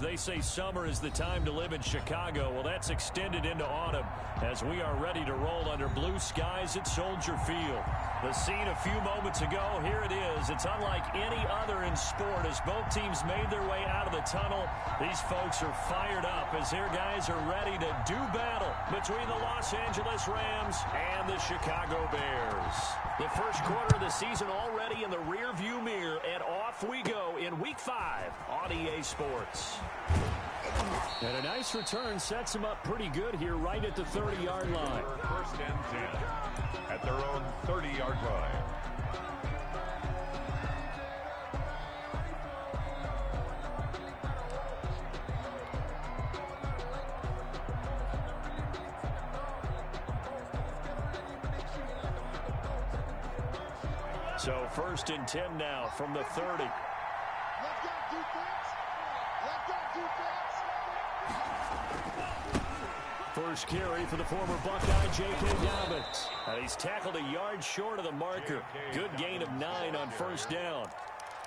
They say summer is the time to live in Chicago. Well, that's extended into autumn as we are ready to roll under blue skies at Soldier Field. The scene a few moments ago, here it is. It's unlike any other in sport as both teams made their way out of the tunnel. These folks are fired up as their guys are ready to do battle between the Los Angeles Rams and the Chicago Bears. The first quarter of the season already in the rearview mirror, and off we go in Week 5 on EA Sports. And a nice return sets them up pretty good here right at the 30-yard line. First and 10 at their own 30-yard line. So first and 10 now from the 30. First carry for the former Buckeye, J.K. Dobbins. And he's tackled a yard short of the marker. Good gain of 9 on first down.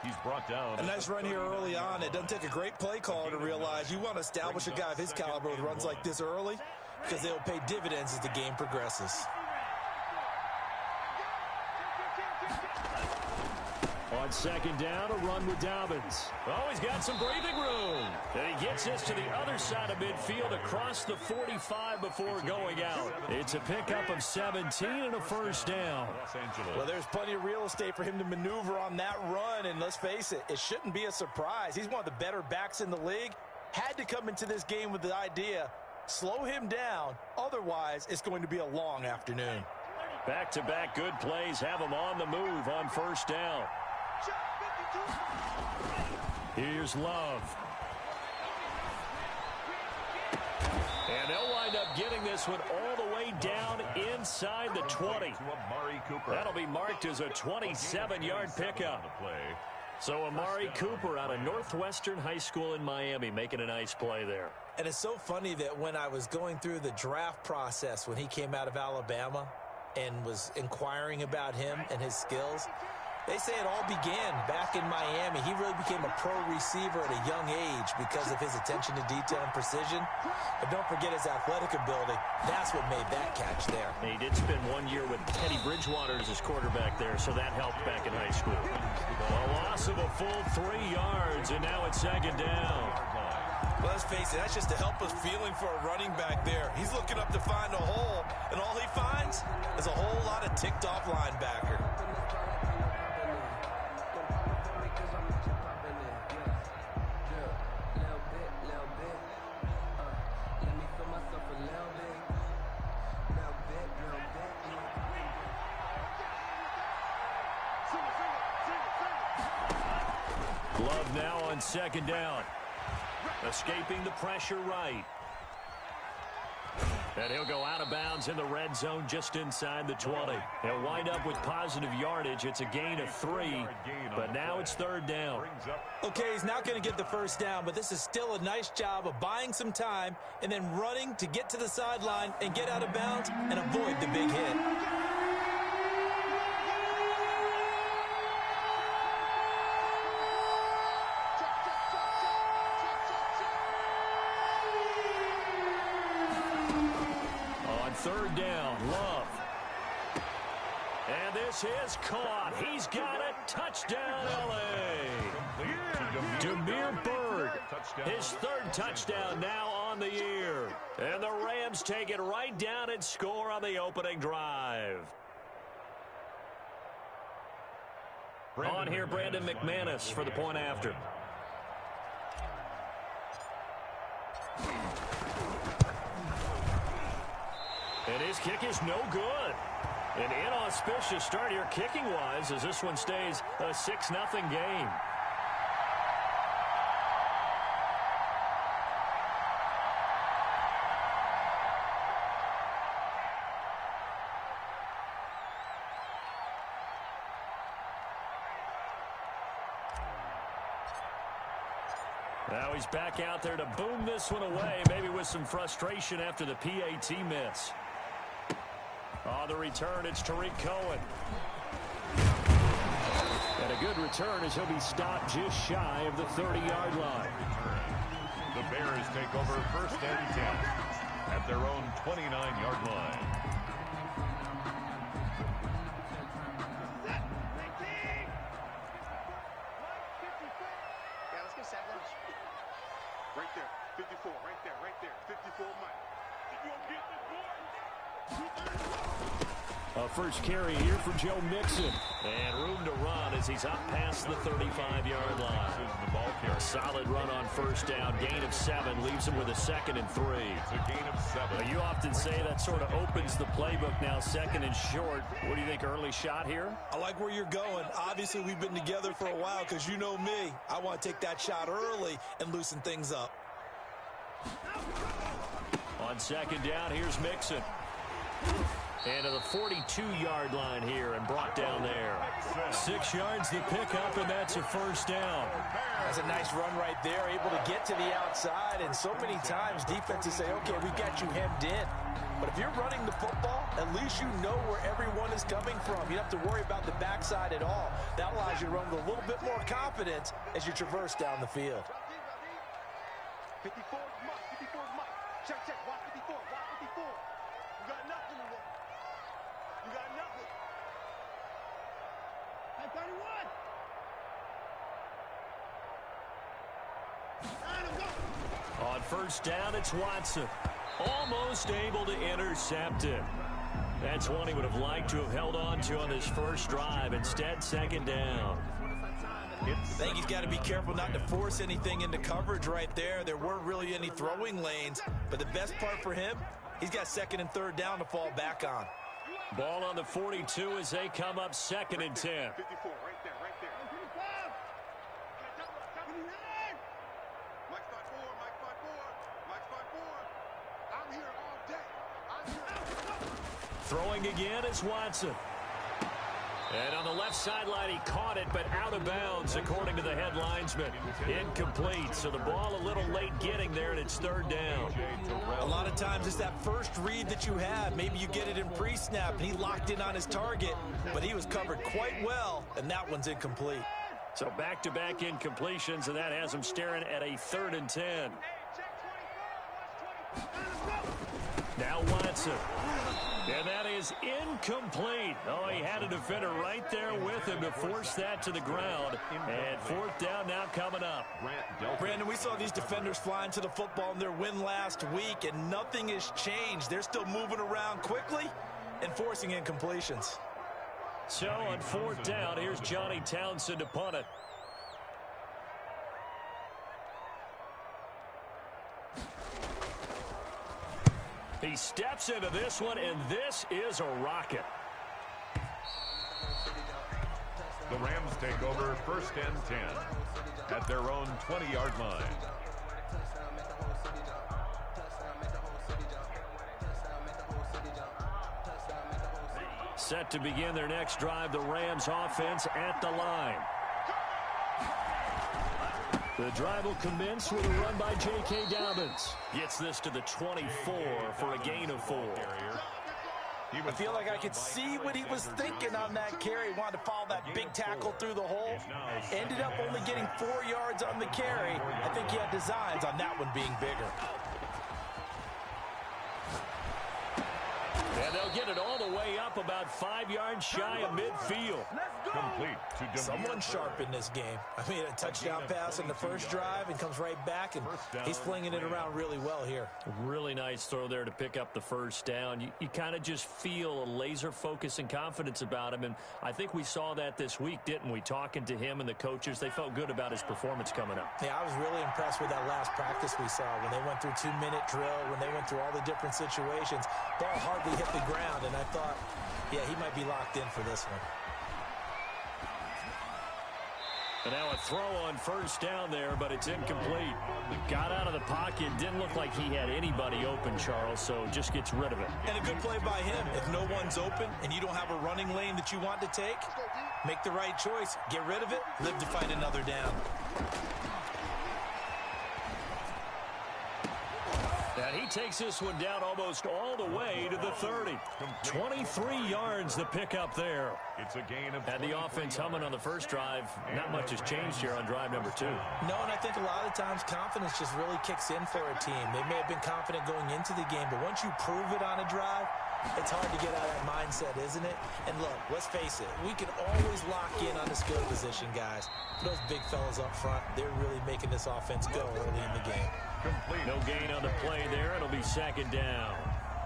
He's brought down. A nice run here early on. It doesn't take a great play caller to realize you want to establish a guy of his caliber with runs like this early because they'll pay dividends as the game progresses. On second down, a run with Dobbins. Oh, he's got some breathing room. And he gets this to the other side of midfield across the 45 before going out. It's a pickup of 17 and a first down. Well, there's plenty of real estate for him to maneuver on that run. And let's face it, it shouldn't be a surprise. He's one of the better backs in the league. Had to come into this game with the idea, slow him down. Otherwise, it's going to be a long afternoon. Back-to-back good plays have him on the move on first down. Here's Love. And they'll wind up getting this one all the way down inside the 20. That'll be marked as a 27-yard pickup. So Amari Cooper out of Northwestern High School in Miami making a nice play there. And it's so funny that when I was going through the draft process when he came out of Alabama and was inquiring about him and his skills, they say it all began back in Miami. He really became a pro receiver at a young age because of his attention to detail and precision. But don't forget his athletic ability. That's what made that catch there. He did spend 1 year with Teddy Bridgewater as his quarterback there, so that helped back in high school. A loss of a full 3 yards, and now it's second down. Well, let's face it, that's just a helpless feeling for a running back there. He's looking up to find a hole, and all he finds is a whole lot of ticked-off linebacker. Love now on second down. Escaping the pressure right. And he'll go out of bounds in the red zone just inside the 20. He'll wind up with positive yardage. It's a gain of 3, but now it's third down. Okay, he's not going to get the first down, but this is still a nice job of buying some time and then running to get to the sideline and get out of bounds and avoid the big hit. Third down, Love. And this is caught. He's got it. Touchdown, L.A. Demir Bird, his third touchdown now on the year. And the Rams take it right down and score on the opening drive. On here, Brandon McManus for the point after. And his kick is no good. An inauspicious start here kicking-wise as this one stays a 6-0 game. Now he's back out there to boom this one away, maybe with some frustration after the PAT miss. On the return, it's Tariq Cohen. And a good return as he'll be stopped just shy of the 30-yard line. The Bears take over first and 10 at their own 29-yard line. Right there, 54, right there, 54, Mike. You gonna get this boy? First carry here for Joe Mixon. And room to run as he's up past the 35-yard line. The ball carrier. Solid run on first down. Gain of 7 leaves him with a 2nd and 3. It's a gain of 7. You often say that sort of opens the playbook now, 2nd and short. What do you think, early shot here? I like where you're going. Obviously, we've been together for a while because you know me. I want to take that shot early and loosen things up. On 2nd down, here's Mixon. And to the 42-yard line here and brought down there. 6 yards to pick up, and that's a first down. That's a nice run right there, able to get to the outside. And so many times defenses say, okay, we've got you hemmed in. But if you're running the football, at least you know where everyone is coming from. You don't have to worry about the backside at all. That allows you to run with a little bit more confidence as you traverse down the field. 54 Mike, 54 Mike. Check, watch 54, watch 54. You got nothing to work. You got nothing. Hey, 31. On first down, it's Watson. Almost able to intercept it. That's one he would have liked to have held on to on his first drive. Instead, 2nd down. I think he's got to be careful not to force anything into coverage right there. There weren't really any throwing lanes. But the best part for him, he's got 2nd and 3rd down to fall back on. Ball on the 42 as they come up 2nd and 10. 54, right there, right there. 55. Mike's 5-4, Mike's 5-4, Mike's 5-4. I'm here all day. I'm here. Throwing again is Watson. And on the left sideline, he caught it, but out of bounds, according to the head linesman. Incomplete, so the ball a little late getting there, and it's 3rd down. A lot of times it's that first read that you have. Maybe you get it in pre-snap, and he locked in on his target, but he was covered quite well, and that one's incomplete. So back-to-back incompletions, and that has him staring at a 3rd and 10. Now Watson. And that is incomplete. Oh, he had a defender right there with him to force that to the ground. And 4th down now coming up. Brandon, we saw these defenders flying to the football in their win last week, and nothing has changed. They're still moving around quickly and forcing incompletions. So on 4th down, here's Johnny Townsend to punt it. He steps into this one, and this is a rocket. The Rams take over first and 10 at their own 20-yard line. Set to begin their next drive, the Rams offense at the line. The drive will commence with a run by J.K. Dobbins. Gets this to the 24 for a gain of 4. I feel like I could see what he was thinking on that carry. Wanted to follow that big tackle through the hole. Ended up only getting 4 yards on the carry. I think he had designs on that one being bigger. And they'll get it all the way up about 5 yards shy of midfield. Complete to Someone sharp in this game. I mean, a touchdown pass in the first drive and comes right back, and he's flinging it around really well here. Really nice throw there to pick up the first down. You kind of just feel a laser focus and confidence about him, and I think we saw that this week, didn't we? Talking to him and the coaches, they felt good about his performance coming up. Yeah, I was really impressed with that last practice we saw when they went through 2-minute drill, when they went through all the different situations. Ball hardly hit the ground, and I thought, yeah, he might be locked in for this one. And now a throw on first down there, but it's incomplete. Got out of the pocket. Didn't look like he had anybody open, Charles, so just gets rid of it. And a good play by him. If no one's open and you don't have a running lane that you want to take, make the right choice. Get rid of it. Live to fight another down. And he takes this one down almost all the way to the 30. 23 yards the pickup there. It's a gain of And the offense humming on the first drive. Not much has changed here on drive number 2. No, and I think a lot of times confidence just really kicks in for a team. They may have been confident going into the game, but once you prove it on a drive, it's hard to get out of that mindset, isn't it? And look, let's face it, we can always lock in on the skill position, guys. Those big fellas up front, they're really making this offense go early in the game. complete. No gain on the play there. It'll be second down.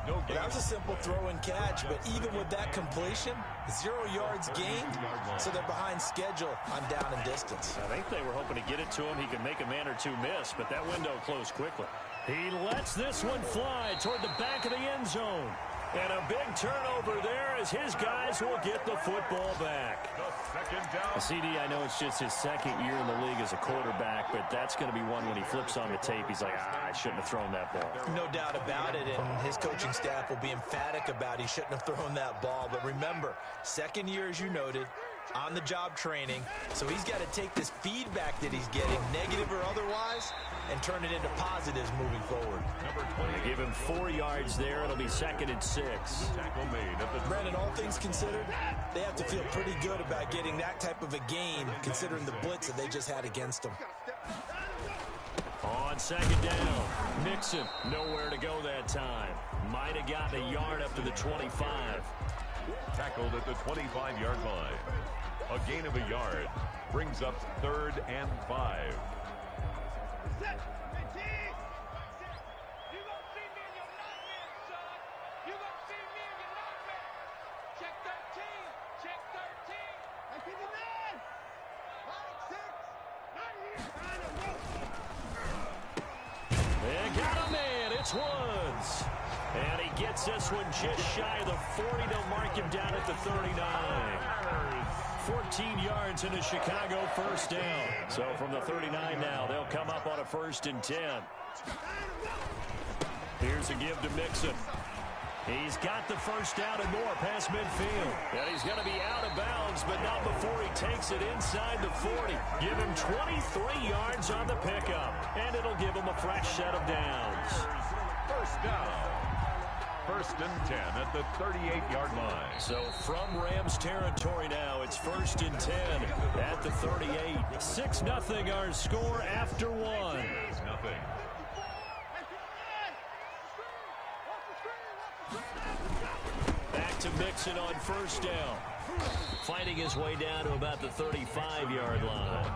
No gain. That was a simple throw and catch, but even with that completion, 0 yards gained, so they're behind schedule on down and distance. I think they were hoping to get it to him. He could make a man or two miss, but that window closed quickly. He lets this one fly toward the back of the end zone. And a big turnover there as his guys will get the football back. The second down. CD, I know it's just his second year in the league as a quarterback, but that's going to be one when he flips on the tape. He's like, I shouldn't have thrown that ball. No doubt about it, and his coaching staff will be emphatic about he shouldn't have thrown that ball. But remember, second year, as you noted, on-the-job training, so he's got to take this feedback that he's getting, negative or otherwise, and turn it into positives moving forward. Number 20. They give him 4 yards there. It'll be 2nd and 6. Tackle made at the Brandon, all things considered, they have to feel pretty good about getting that type of a gain, considering the blitz that they just had against them. On second down, Mixon nowhere to go that time. Might have gotten a yard up to the 25. tackled at the 25-yard line. A gain of a yard brings up 3rd and 5. They got a man. It's Woods. And he gets this one just shy of the 40. They'll mark him down at the 39. 14 yards in a Chicago first down. So from the 39 now, they'll come up on a 1st and 10. Here's a give to Mixon. He's got the first down and more past midfield. And he's going to be out of bounds, but not before he takes it inside the 40. Give him 23 yards on the pickup, and it'll give him a fresh set of downs. First down. 1st and 10 at the 38-yard line. So from Rams territory now, it's 1st and 10 at the 38. 6-0 our score after 1. Nothing. Back to Mixon on first down. Fighting his way down to about the 35-yard line.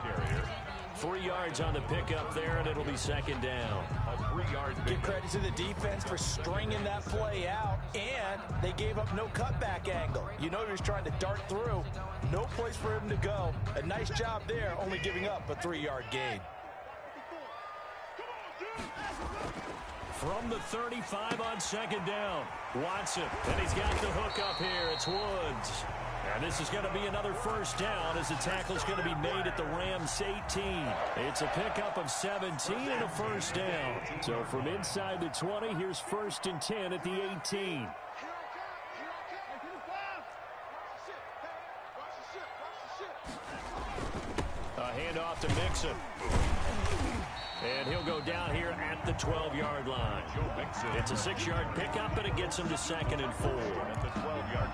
3 yards on the pickup there, and it'll be 2nd down. A 3-yard Give credit to the defense for stringing that play out, and they gave up no cutback angle. You know he was trying to dart through. No place for him to go. A nice job there, only giving up a 3-yard gain. From the 35 on 2nd down, Watson, and he's got the hook up here. It's Woods. And this is going to be another first down as the tackle's going to be made at the Rams 18. It's a pickup of 17 and a first down. So from inside the 20, here's 1st and 10 at the 18. A handoff to Mixon. And he'll go down here at the 12-yard line. It's a 6-yard pickup, but it gets him to 2nd and 4.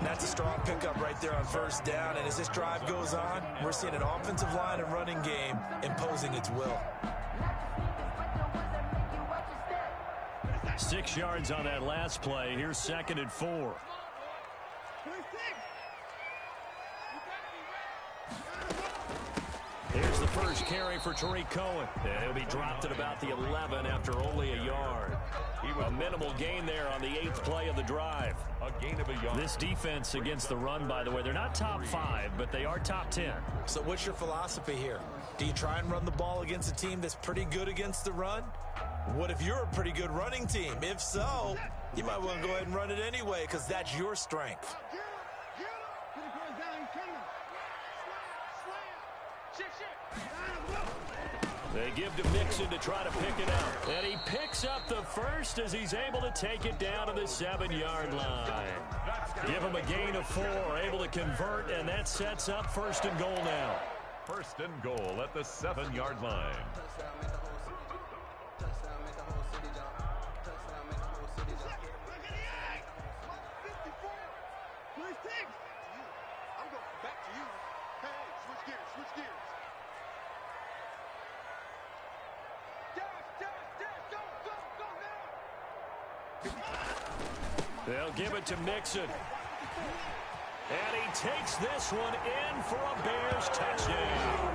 That's a strong pickup right there on first down. And as this drive goes on, we're seeing an offensive line and running game imposing its will. 6 yards on that last play. Here's 2nd and 4. Here's the first carry for Tariq Cohen. And he'll be dropped at about the 11 after only a yard. A minimal gain there on the 8th play of the drive. A gain of a yard. This defense against the run, by the way, they're not top 5, but they are top 10. So what's your philosophy here? Do you try and run the ball against a team that's pretty good against the run? What if you're a pretty good running team? If so, you might want to go ahead and run it anyway because that's your strength. They give to Mixon to try to pick it up. And he picks up the first as he's able to take it down to the 7-yard line. Give him a gain of 4, able to convert, and that sets up 1st and goal now. 1st and goal at the 7-yard line. I'm going back to you. Hey, switch gears, switch gears. Dash, go now. They'll give it to Mixon. And he takes this one in for a Bears touchdown.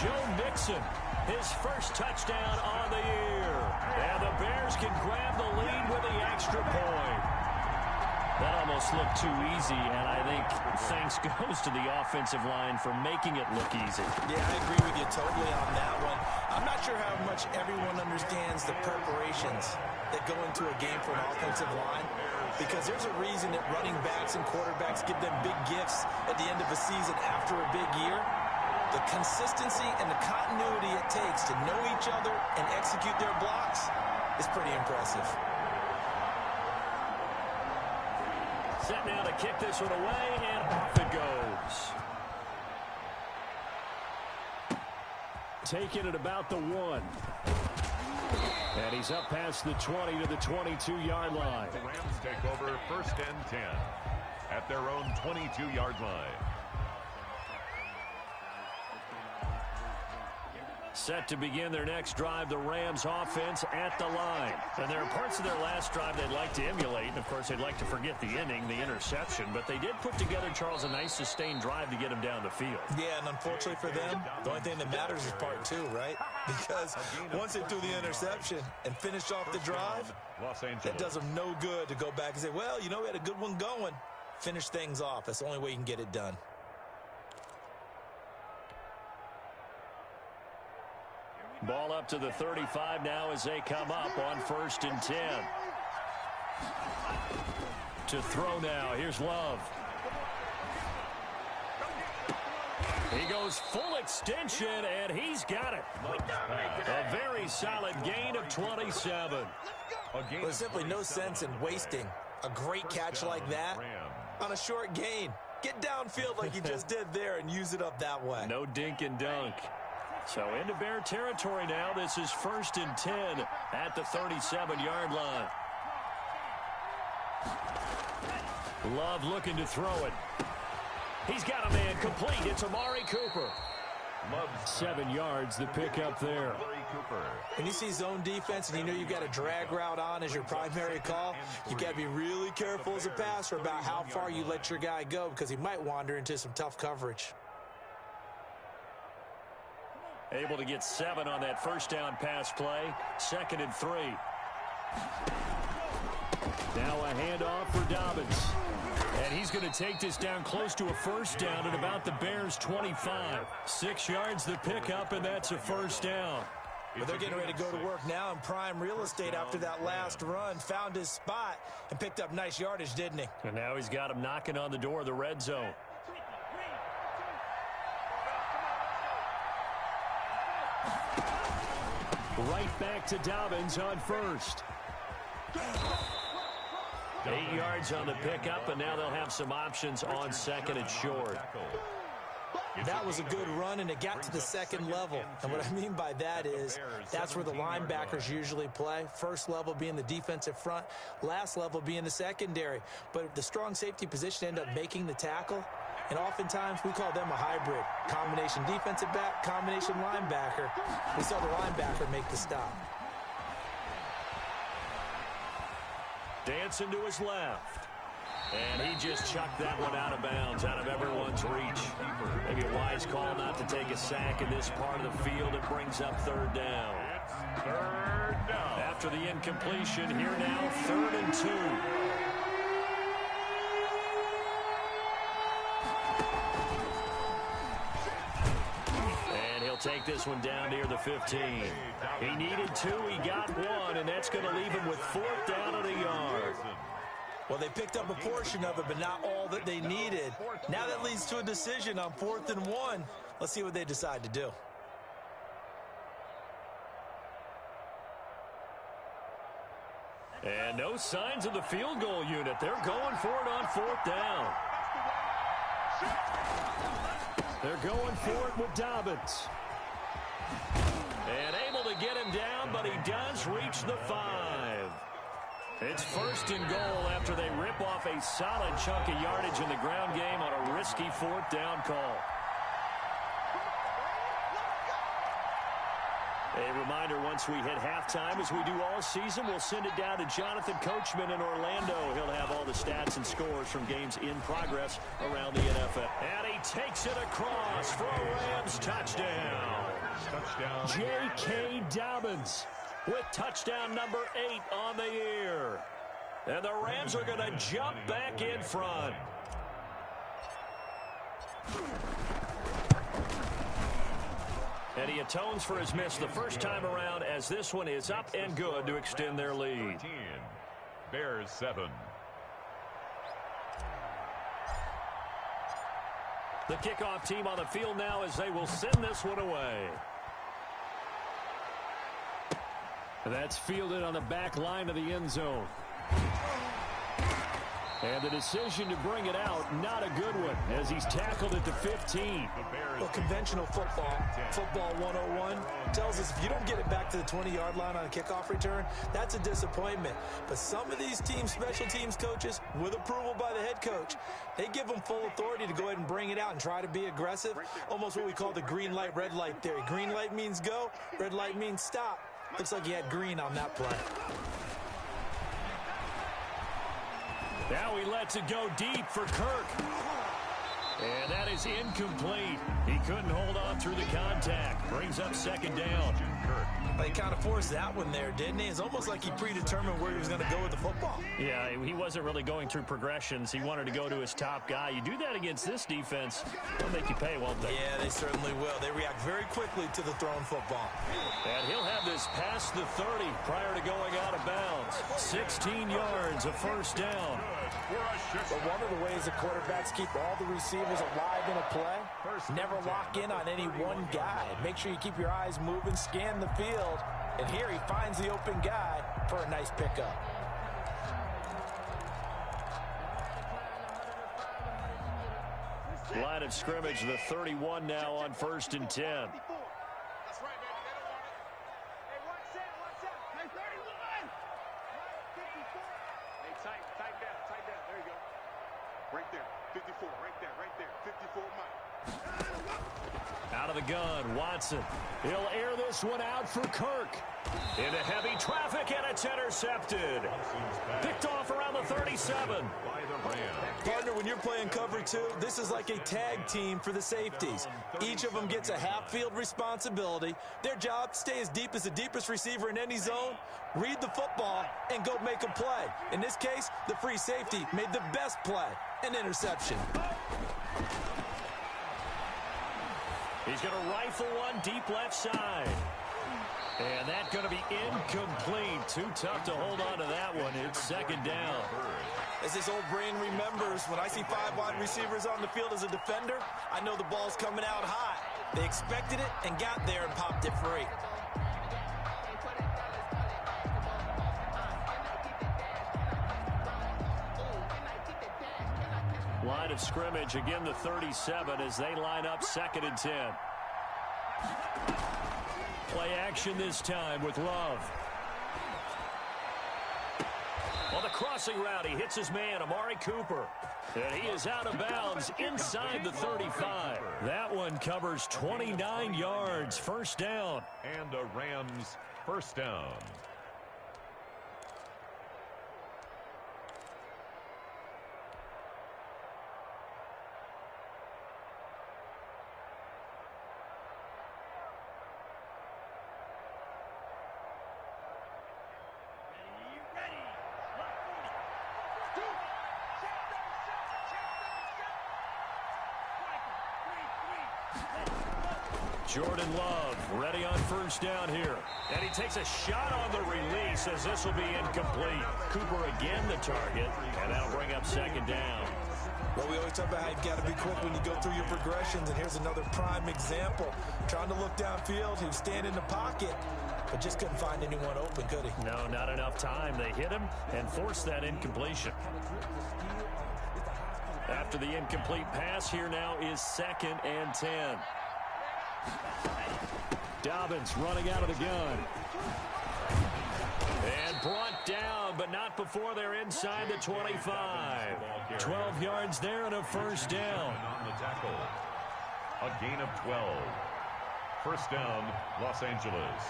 Joe Mixon, his first touchdown on the year. And the Bears can grab the lead with the extra point. That almost looked too easy, and I think thanks goes to the offensive line for making it look easy. Yeah, I agree with you totally on that one. I'm not sure how much everyone understands the preparations that go into a game for an offensive line, because there's a reason that running backs and quarterbacks give them big gifts at the end of a season after a big year. The consistency and the continuity it takes to know each other and execute their blocks is pretty impressive. Set now to kick this one away, and off it goes. Taking it about the 1. And he's up past the 20 to the 22-yard line. The Rams take over 1st and 10 at their own 22-yard line. Set to begin their next drive, the Rams offense at the line. And there are parts of their last drive they'd like to emulate. And, of course, they'd like to forget the ending, the interception. But they did put together, Charles, a nice sustained drive to get them down the field. Yeah, and unfortunately for them, the only thing that matters is part 2, right? Because once they do the interception and finish off the drive, that does them no good to go back and say, well, you know, we had a good one going. Finish things off. That's the only way you can get it done. Ball up to the 35 now as they come up on 1st and 10. To throw now. Here's Love. He goes full extension, and he's got it. A very solid gain of 27. There's simply no sense in wasting a great catch like that on a short gain. Get downfield like you just did there and use it up that way. No dink and dunk. So into Bear territory now. This is 1st and 10 at the 37-yard line. Love looking to throw it. He's got a man complete. It's Amari Cooper. 7 yards, the pickup there. When you see zone defense and you know you've got a drag route on as your primary call, you've got to be really careful as a passer about how far you let your guy go, because he might wander into some tough coverage. Able to get 7 on that first down pass play. 2nd and 3. Now a handoff for Dobbins. And he's going to take this down close to a first down at about the Bears' 25. 6 yards the pickup, and that's a first down. Well, they're getting ready to go to work now in prime real estate after that last run. Found his spot and picked up nice yardage, didn't he? And now he's got him knocking on the door of the red zone. Right back to Dobbins on 1st. 8 yards on the pickup, and now they'll have some options on 2nd and short. That was a good run, and it got to the 2nd level. And what I mean by that is that's where the linebackers usually play. First level being the defensive front, last level being the secondary. But the strong safety position ended up making the tackle. And oftentimes we call them a hybrid. Combination defensive back, combination linebacker. We saw the linebacker make the stop. Dancing to his left. And he just chucked that one out of bounds, out of everyone's reach. Maybe a wise call not to take a sack in this part of the field. It brings up 3rd down. It's 3rd down. After the incompletion, here now, 3rd and 2. Take this one down near the 15. He needed 2, he got 1, and that's going to leave him with 4th down and a yard. Well, they picked up a portion of it, but not all that they needed. Now that leads to a decision on 4th and 1. Let's see what they decide to do. And no signs of the field goal unit. They're going for it on 4th down. They're going for it with Dobbins. And able to get him down, but he does reach the 5. It's first and goal after they rip off a solid chunk of yardage in the ground game on a risky fourth down call. A reminder, once we hit halftime, as we do all season, we'll send it down to Jonathan Coachman in Orlando. He'll have all the stats and scores from games in progress around the NFL. And he takes it across for a Rams touchdown. J.K. Dobbins with touchdown number 8 on the year. And the Rams are going to jump back in front. And he atones for his miss the first time around, as this one is up and good to extend their lead. 13, Bears 7. The kickoff team on the field now as they will send this one away. That's fielded on the back line of the end zone. And the decision to bring it out, not a good one, as he's tackled at the 15. Well, conventional football 101, tells us if you don't get it back to the 20-yard line on a kickoff return, that's a disappointment. But some of these team special teams coaches, with approval by the head coach, they give them full authority to go ahead and bring it out and try to be aggressive, almost what we call the green light, red light theory. Green light means go, red light means stop. Looks like he had green on that play. Now he lets it go deep for Kirk. And that is incomplete. He couldn't hold on through the contact. Brings up second down. Well, he kind of forced that one there, didn't he? It's almost like he predetermined where he was going to go with the football. Yeah, he wasn't really going through progressions. He wanted to go to his top guy. You do that against this defense, they'll make you pay, won't they? Yeah, they certainly will. They react very quickly to the thrown football. And he'll have this past the 30 prior to going out of bounds. 16 yards, a first down. But one of the ways the quarterbacks keep all the receivers alive in a play, never lock in on any one guy. Make sure you keep your eyes moving, scan the field, and here he finds the open guy for a nice pickup. Line of scrimmage, the 31 now on 1st and 10. That's right, baby. They don't want it. Hey, watch that. Hey, 31. 54. Hey, tight down. There you go. Right there. 54. Right there. 54, Mike. Out of the gun, Watson. He'll air this one out for Kirk. Into heavy traffic, and it's intercepted. Picked off around the 37. Partner, when you're playing cover 2, this is like a tag team for the safeties. Each of them gets a half-field responsibility. Their job, stay as deep as the deepest receiver in any zone, read the football, and go make a play. In this case, the free safety made the best play, an interception. He's going to rifle one deep left side. And that's going to be incomplete. Too tough to hold on to that one. It's second down. As this old brain remembers, when I see 5 wide receivers on the field as a defender, I know the ball's coming out high. They expected it and got there and popped it free. Line of scrimmage, again the 37 as they line up 2nd and 10. Play action this time with Love. On the crossing route, he hits his man, Amari Cooper. And he is out of bounds inside the 35. That one covers 29 yards, first down. And the Rams first down. Jordan Love ready on first down here. And he takes a shot on the release as this will be incomplete. Cooper again the target, and that'll bring up second down. Well, we always talk about how you've got to be quick when you go through your progressions, and here's another prime example. Trying to look downfield, he was standing in the pocket, but just couldn't find anyone open, could he? No, not enough time. They hit him and forced that incompletion. After the incomplete pass, here now is 2nd and 10. Dobbins running out of the gun. And brought down, but not before they're inside the 25. 12 yards there and a first down. On the tackle. A gain of 12. First down, Los Angeles.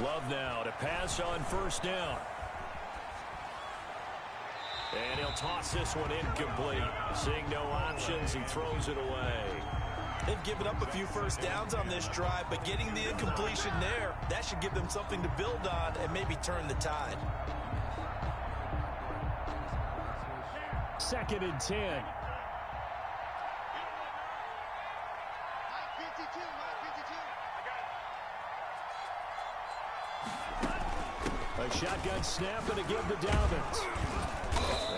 Love now to pass on first down. And he'll toss this one incomplete. Seeing no options, he throws it away. They've given up a few first downs on this drive, but getting the incompletion there, that should give them something to build on and maybe turn the tide. 2nd and 10. A shotgun snap and a give to Dobbins.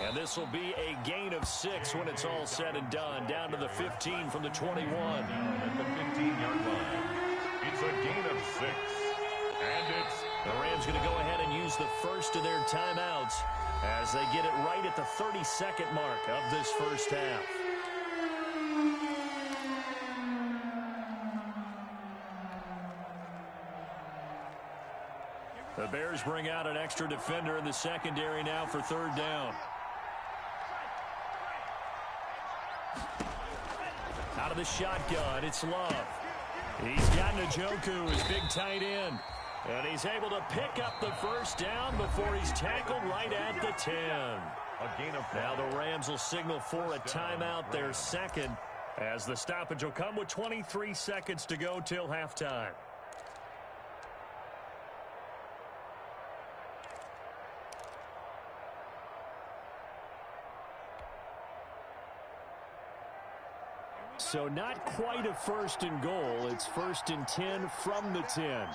And this will be a gain of 6 when it's all said and done. Down to the 15 from the 21. At the 15-yard line. It's a gain of 6. And it's... The Rams going to go ahead and use the first of their timeouts as they get it right at the 32nd mark of this first half. The Bears bring out an extra defender in the secondary now for 3rd down. Out of the shotgun, it's Love. He's got Njoku, his big tight end. And he's able to pick up the first down before he's tackled right at the 10. A gain of 5. Now the Rams will signal for a timeout, their second, as the stoppage will come with 23 seconds to go till halftime. So not quite a 1st and goal. It's 1st and 10 from the 10.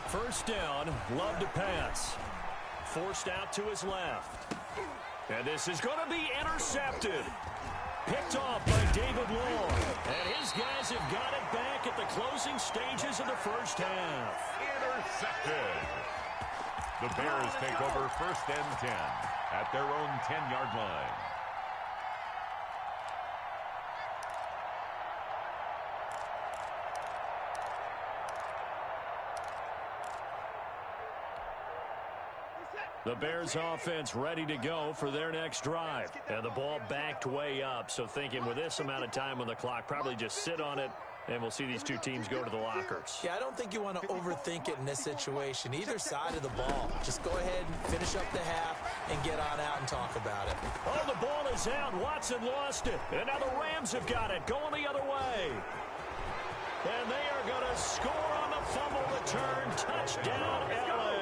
First down, Love to pass. Forced out to his left. And this is going to be intercepted. Picked off by David Long. And his guys have got it back at the closing stages of the first half. Intercepted. The Bears take over 1st and 10 at their own 10-yard line. The Bears offense ready to go for their next drive. And the ball backed way up. So thinking with this amount of time on the clock, probably just sit on it, and we'll see these two teams go to the lockers. Yeah, I don't think you want to overthink it in this situation. Either side of the ball. Just go ahead and finish up the half and get on out and talk about it. Oh, the ball is out. Watson lost it. And now the Rams have got it. Going the other way. And they are going to score on the fumble return. Touchdown, LA.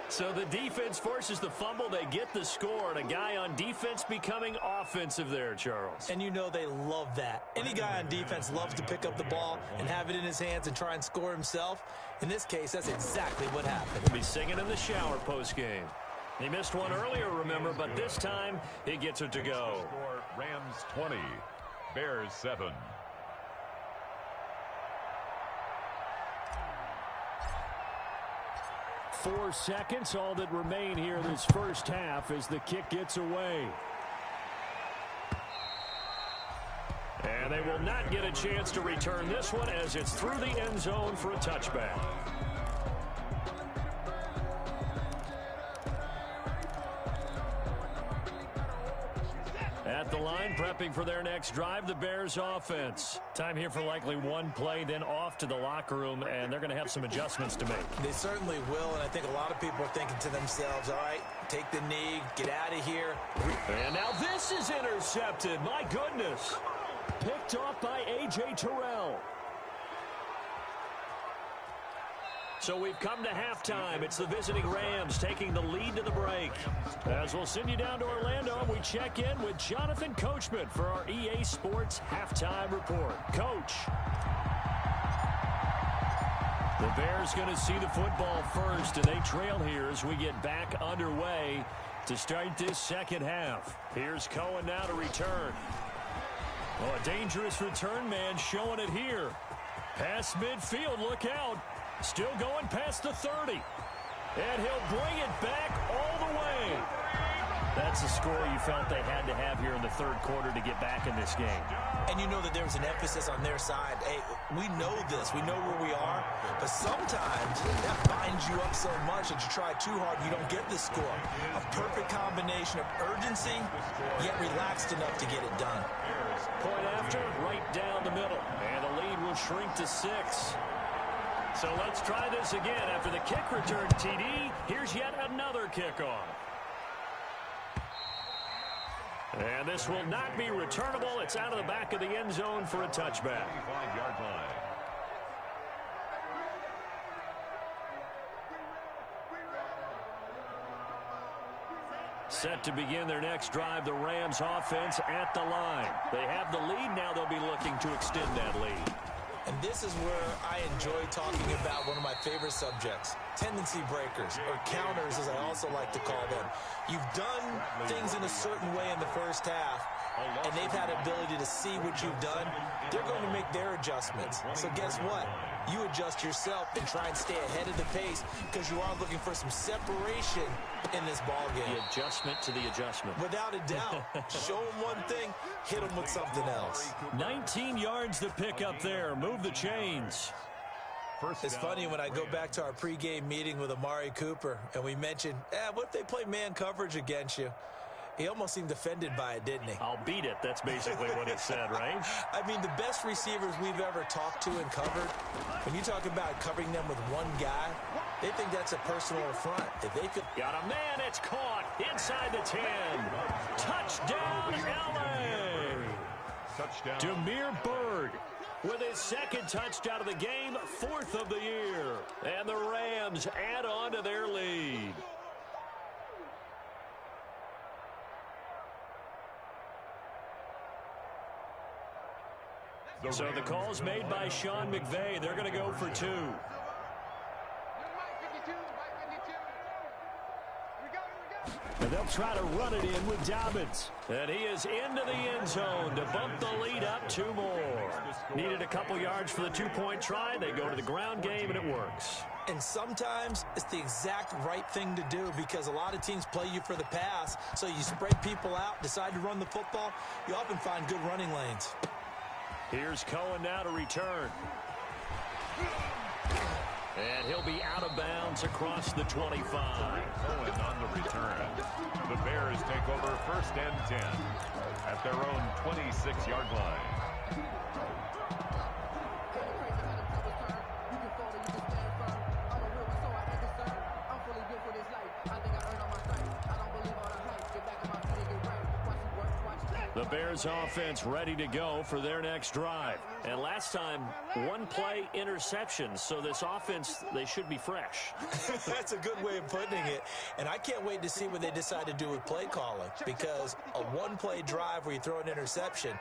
So the defense forces the fumble. They get the score. And a guy on defense becoming offensive there, Charles. And you know they love that. Any guy on defense loves to pick up the ball and have it in his hands and try and score himself. In this case, that's exactly what happened. He'll be singing in the shower postgame. He missed one earlier, remember, but this time he gets it to go. Score Rams 20, Bears 7. Four seconds, all that remain here this first half as the kick gets away. And they will not get a chance to return this one as it's through the end zone for a touchback. At the line, prepping for their next drive, the Bears offense. Time here for likely one play, then off to the locker room, and they're going to have some adjustments to make. They certainly will, and I think a lot of people are thinking to themselves, all right, take the knee, get out of here. And now this is intercepted. My goodness. Picked off by A.J. Terrell. So we've come to halftime. It's the visiting Rams taking the lead to the break. As we'll send you down to Orlando, we check in with Jonathan Coachman for our EA Sports Halftime Report. Coach. The Bears going to see the football first, and they trail here as we get back underway to start this second half. Here's Cohen now to return. Oh, a dangerous return man showing it here. Past midfield, look out. Still going past the 30. And he'll bring it back all the way. that's the score you felt they had to have here in the third quarter to get back in this game. And you know that there was an emphasis on their side. Hey, we know this. We know where we are. But sometimes that binds you up so much that you try too hard, you don't get the score. A perfect combination of urgency, yet relaxed enough to get it done. Point after, right down the middle. And the lead will shrink to 6. So let's try this again. After the kick return TD, here's yet another kickoff. And this will not be returnable. It's out of the back of the end zone for a touchback. 5-yard line. Set to begin their next drive, the Rams offense at the line. They have the lead. Now they'll be looking to extend that lead. And this is where I enjoy talking about one of my favorite subjects, tendency breakers, or counters as I also like to call them. You've done things in a certain way in the first half, and they've had ability to see what you've done. They're going to make their adjustments. So guess what? You adjust yourself and try and stay ahead of the pace because you are looking for some separation in this ball game. The adjustment to the adjustment. Without a doubt. Show them one thing, hit them with something else. 19 yards to pick up there. Move the chains. It's funny when I go back to our pregame meeting with Amari Cooper and we mentioned, what if they play man coverage against you? He almost seemed offended by it, didn't he? I'll beat it. That's basically what he said, right? I mean, the best receivers we've ever talked to and covered, when you talk about covering them with one guy, they think that's a personal affront. If they could... Got a man, it's caught inside the 10. Touchdown, LA! Touchdown. Demir Bird with his second touchdown of the game, 4th of the year. And the Rams add on to their lead. So the call's made by Sean McVay. They're going to go for 2. And they'll try to run it in with Dobbins. And he is into the end zone to bump the lead up 2 more. Needed a couple yards for the 2-point try. They go to the ground game, and it works. And sometimes it's the exact right thing to do because a lot of teams play you for the pass. So you spread people out, decide to run the football. You often find good running lanes. Here's Cohen now to return. And he'll be out of bounds across the 25. Cohen on the return. The Bears take over 1st and 10 at their own 26-yard line. The Bears offense ready to go for their next drive. And last time, 1-play interception. So this offense, they should be fresh. That's a good way of putting it. And I can't wait to see what they decide to do with play calling. Because a 1-play drive where you throw an interception,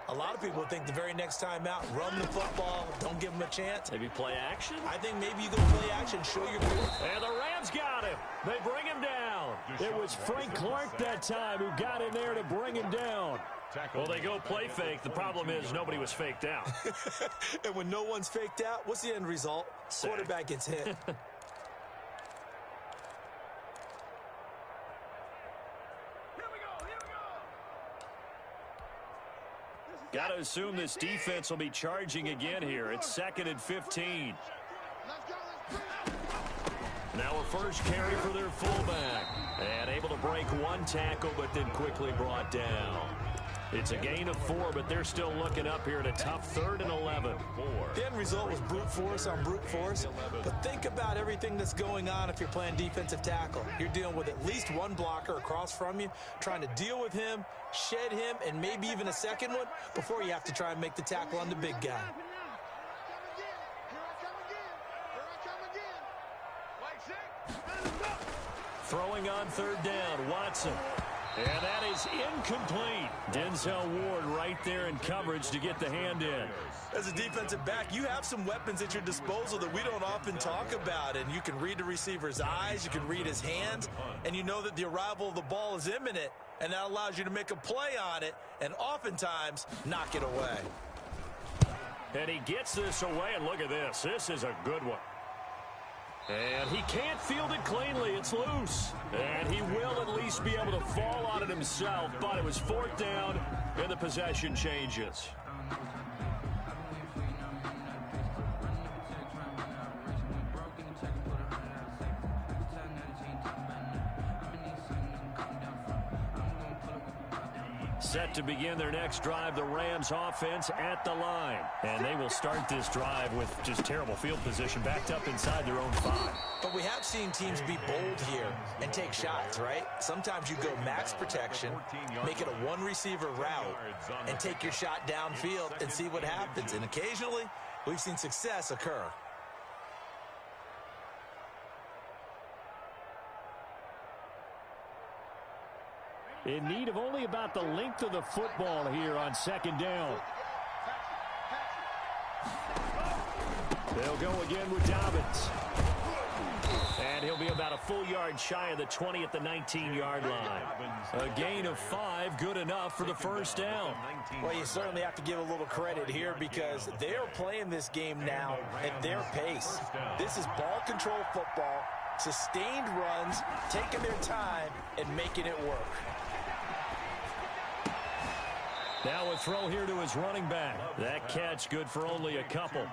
a lot of people think the very next time out, run the football, don't give them a chance. Maybe play action? I think maybe you go play action, show your proof. And the Rams got him. They bring him down. It was Frank Clark that time who got in there to bring him down. Well, they go play fake. The problem is nobody was faked out. And when no one's faked out, what's the end result? Sack. Quarterback gets hit. Got to assume this defense will be charging again here. It's 2nd and 15. Now a first carry for their fullback. And able to break 1 tackle, but then quickly brought down. It's a gain of 4, but they're still looking up here at a tough 3rd and 11. The end result was brute force on brute force. But think about everything that's going on if you're playing defensive tackle. You're dealing with at least one blocker across from you, trying to deal with him, shed him, and maybe even a second one before you have to try and make the tackle on the big guy. Throwing on 3rd down, Watson. And that is incomplete. Denzel Ward right there in coverage to get the hand in. As a defensive back, you have some weapons at your disposal that we don't often talk about. And you can read the receiver's eyes, you can read his hands, and you know that the arrival of the ball is imminent. And that allows you to make a play on it and oftentimes knock it away. And he gets this away, and look at this. This is a good one. And he can't field it cleanly. It's loose. And he will at least be able to fall on it himself. But it was fourth down, and the possession changes. Set to begin their next drive, the Rams offense at the line. And they will start this drive with just terrible field position, backed up inside their own 5. But we have seen teams be bold here and take shots, right? Sometimes you go max protection, make it a one-receiver route, and take your shot downfield and see what happens. And occasionally, we've seen success occur. In need of only about the length of the football here on second down. They'll go again with Dobbins. And he'll be about a full yard shy of the 20 at the 19-yard line. A gain of 5, good enough for the first down. Well, you certainly have to give a little credit here because they're playing this game now at their pace. This is ball control football, sustained runs, taking their time, and making it work. Now a throw here to his running back. That catch good for only a couple.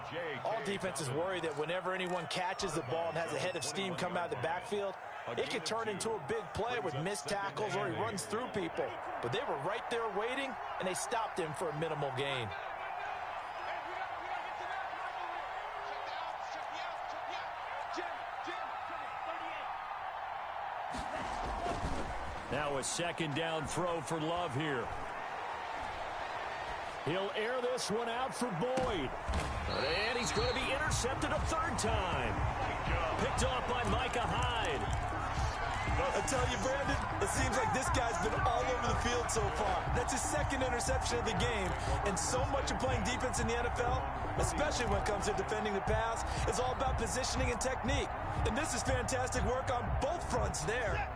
All defenses worry that whenever anyone catches the ball and has a head of steam come out of the backfield, it can turn into a big play with missed tackles or he runs through people. But they were right there waiting, and they stopped him for a minimal gain. Now a second down throw for Love here. He'll air this one out for Boyd. And he's going to be intercepted a third time. Picked off by Micah Hyde. I tell you, Brandon, it seems like this guy's been all over the field so far. That's his second interception of the game. And so much of playing defense in the NFL, especially when it comes to defending the pass, is all about positioning and technique. And this is fantastic work on both fronts there.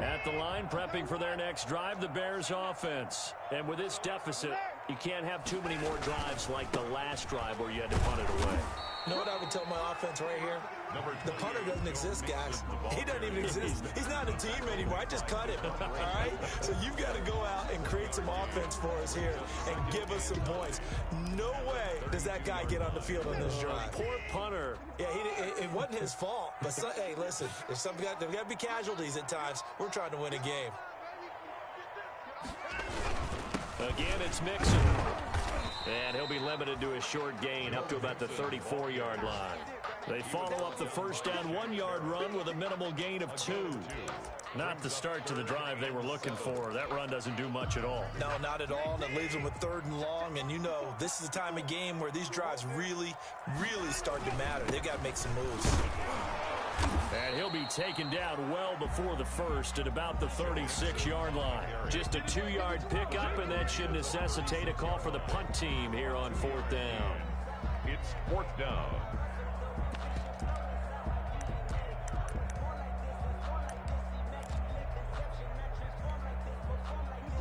At the line, prepping for their next drive, the Bears offense. And with this deficit, you can't have too many more drives like the last drive where you had to punt it away. You know what I would tell my offense right here? The punter doesn't exist, guys. He doesn't even exist. He's not a team anymore. I just cut him, all right? So you've got to go out and create some offense for us here and give us some points. No way does that guy get on the field on this drive. Poor punter. Yeah, it wasn't his fault. But, hey, listen, there's got to be casualties at times. We're trying to win a game. Again, it's Mixon. And he'll be limited to a short gain up to about the 34-yard line. They follow up the first down 1-yard run with a minimal gain of 2. Not the start to the drive they were looking for. That run doesn't do much at all. No, not at all, and it leaves them with 3rd and long. And you know, this is the time of game where these drives really, really start to matter. They've got to make some moves. And he'll be taken down well before the first at about the 36-yard line. Just a 2-yard pickup, and that should necessitate a call for the punt team here on 4th down. It's 4th down.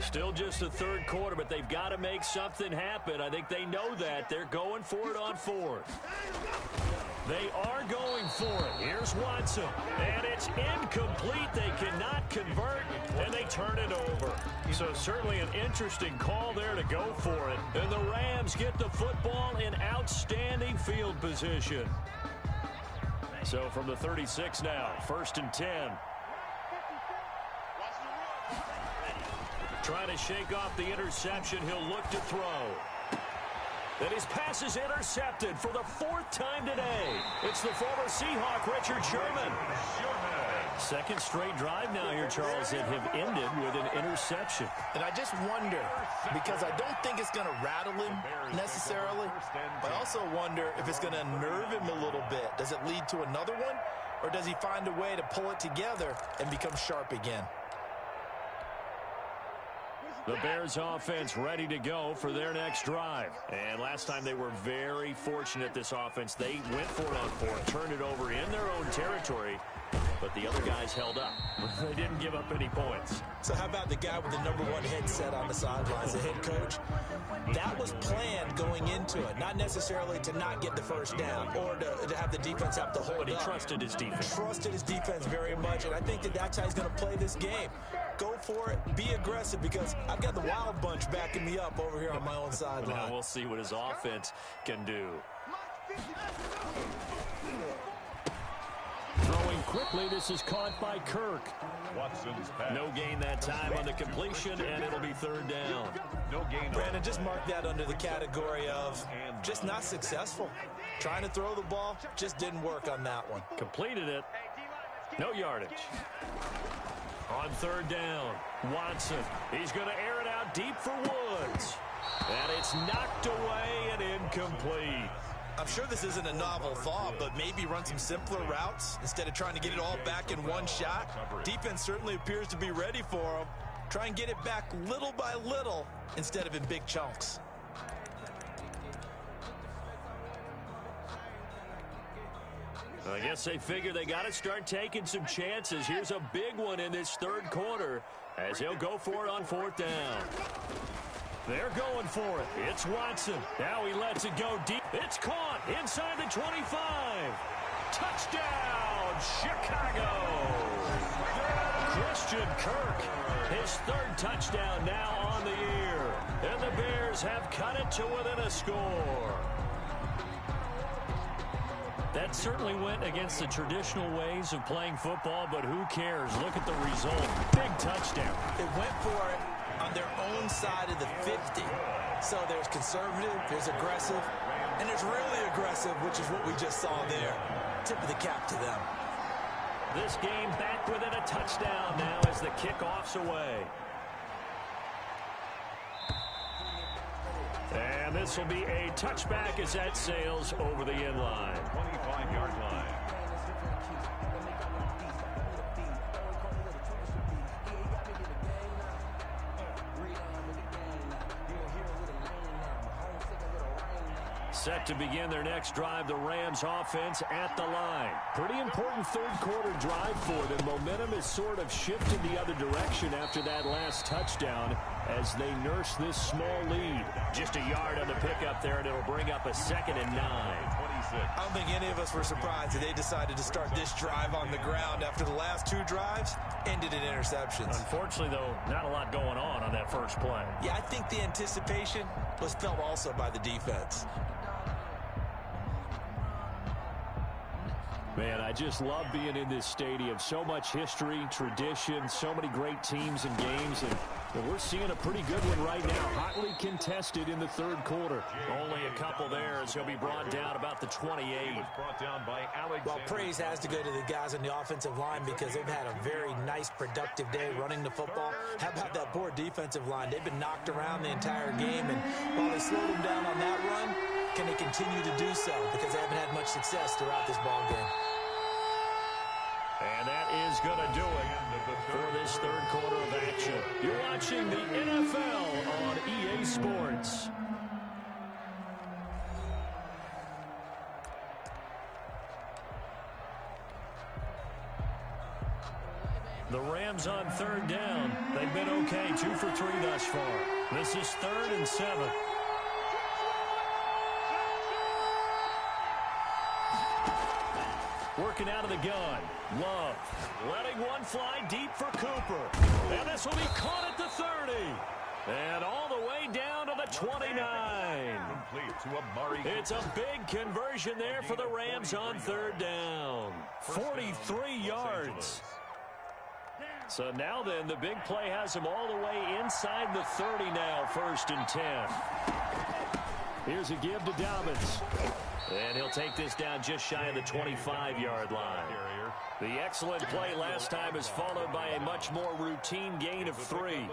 Still just the 3rd quarter, but they've got to make something happen. I think they know that. They're going for it on 4th. They are going for it. Here's Watson. And it's incomplete. They cannot convert, and they turn it over. So certainly an interesting call there to go for it. And the Rams get the football in outstanding field position. So from the 36 now, 1st and 10. Trying to shake off the interception. He'll look to throw. And his pass is intercepted for the 4th time today. It's the former Seahawk, Richard Sherman. Second straight drive now here, Charles, that have ended with an interception. And I just wonder, because I don't think it's going to rattle him necessarily, but I also wonder if it's going to nerve him a little bit. Does it lead to another one, or does he find a way to pull it together and become sharp again? The Bears offense ready to go for their next drive. And last time they were very fortunate, this offense. They went for it on 4th, turned it over in their own territory, but the other guys held up. They didn't give up any points. So how about the guy with the #1 headset on the sidelines, the head coach? That was planned going into it, not necessarily to not get the first down or to have the defense have to hold But he up. trusted his defense. Trusted his defense very much, and I think that's how he's going to play this game. Go for it, be aggressive, because I've got the wild bunch backing me up over here on my own sideline. Now we'll see what his offense can do. Throwing quickly, this is caught by Kirk. Watson's pass. No gain that time on the completion, and it'll be 3rd down. No gain. Brandon, just mark that under the category of just not successful. Trying to throw the ball, just didn't work on that one. Completed it. No yardage. On 3rd down, Watson. He's going to air it out deep for Woods. And it's knocked away and incomplete. I'm sure this isn't a novel thought, but maybe run some simpler routes instead of trying to get it all back in one shot. Defense certainly appears to be ready for him. Try and get it back little by little instead of in big chunks. I guess they figure they got to start taking some chances. Here's a big one in this 3rd quarter as he'll go for it on 4th down. They're going for it. It's Watson. Now he lets it go deep. It's caught inside the 25. Touchdown, Chicago. Christian Kirk, his 3rd touchdown now on the year. And the Bears have cut it to within a score. That certainly went against the traditional ways of playing football, but who cares? Look at the result. Big touchdown. They went for it on their own side of the 50. So there's conservative, there's aggressive, and there's really aggressive, which is what we just saw there. Tip of the cap to them. This game back within a touchdown now as the kickoff's away. And this will be a touchback as that sails over the end line. 25-yard line. Set to begin their next drive, the Rams offense at the line. Pretty important 3rd quarter drive for them. Momentum has sort of shifted the other direction after that last touchdown as they nurse this small lead. Just a yard on the pickup there, and it'll bring up a 2nd and 9. I don't think any of us were surprised that they decided to start this drive on the ground after the last 2 drives ended in interceptions. Unfortunately, though, not a lot going on that first play. Yeah, I think the anticipation was felt also by the defense. Man, I just love being in this stadium. So much history, tradition, so many great teams and games, and we're seeing a pretty good one right now. Hotly contested in the 3rd quarter. Only a couple there as he'll be brought down about the 28. Brought down by Alexander. Well, praise has to go to the guys on the offensive line because they've had a very nice, productive day running the football. How about that poor defensive line? They've been knocked around the entire game, and while they slowed them down on that run, can they continue to do so? Because they haven't had much success throughout this ball game. And that is going to do it for this 3rd quarter of action. You're watching the NFL on EA Sports. The Rams on 3rd down. They've been okay, 2 for 3 thus far. This is 3rd and 7. Working out of the gun. Love letting one fly deep for Cooper. And this will be caught at the 30. And all the way down to the 29. It's a big conversion there for the Rams on 3rd down. 43 yards. So now then, the big play has him all the way inside the 30 now, 1st and 10. Here's a give to Dobbins. And he'll take this down just shy of the 25-yard line. The excellent play last time is followed by a much more routine gain of 3.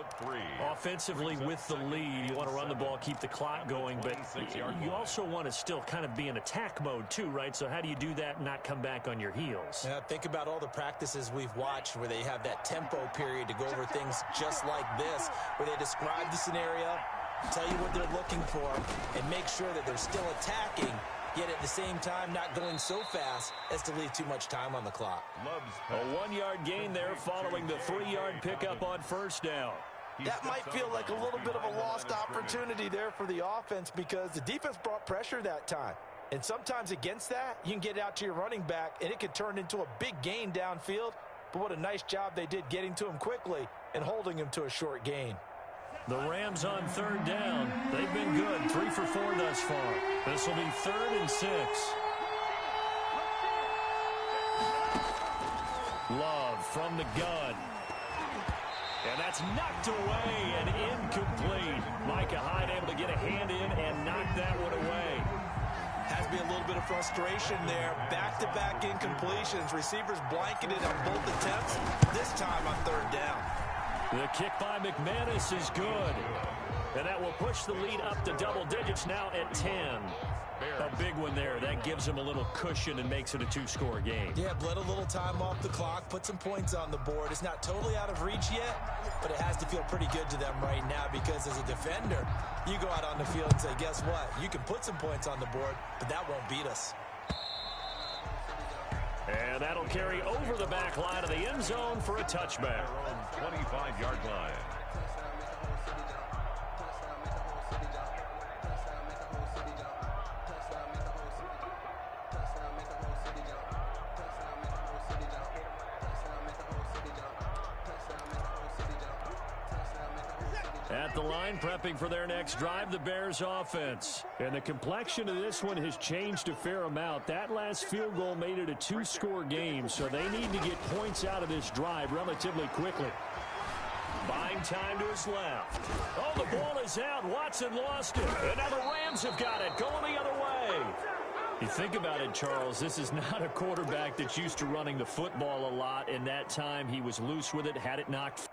Offensively with the lead, you want to run the ball, keep the clock going, but you also want to still kind of be in attack mode too, right? So how do you do that and not come back on your heels? Yeah, think about all the practices we've watched where they have that tempo period to go over things just like this, where they describe the scenario, tell you what they're looking for, and make sure that they're still attacking, yet at the same time not going so fast as to leave too much time on the clock. A 1-yard gain there following the 3-yard pickup on first down. That might feel like a little bit of a lost opportunity there for the offense because the defense brought pressure that time. And sometimes against that, you can get out to your running back, and it could turn into a big gain downfield. But what a nice job they did getting to him quickly and holding him to a short gain. The Rams on third down. They've been good, 3 for 4 thus far. This will be 3rd and 6. Love from the gun. And that's knocked away and incomplete. Micah Hyde able to get a hand in and knock that one away. Has to be a little bit of frustration there. Back-to-back incompletions. Receivers blanketed on both attempts, this time on third down. The kick by McManus is good. And that will push the lead up to double digits now at 10. A big one there. That gives him a little cushion and makes it a 2-score game. Yeah, bled a little time off the clock, put some points on the board. It's not totally out of reach yet, but it has to feel pretty good to them right now because as a defender, you go out on the field and say, guess what? You can put some points on the board, but that won't beat us. And that'll carry over the back line of the end zone for a touchback. 25-yard line. At the line, prepping for their next drive, the Bears offense. And the complexion of this one has changed a fair amount. That last field goal made it a 2-score game, so they need to get points out of this drive relatively quickly. Buying time to his left. Oh, the ball is out. Watson lost it. And now the Rams have got it, going the other way. You think about it, Charles, this is not a quarterback that's used to running the football a lot. In that time, he was loose with it, had it knocked.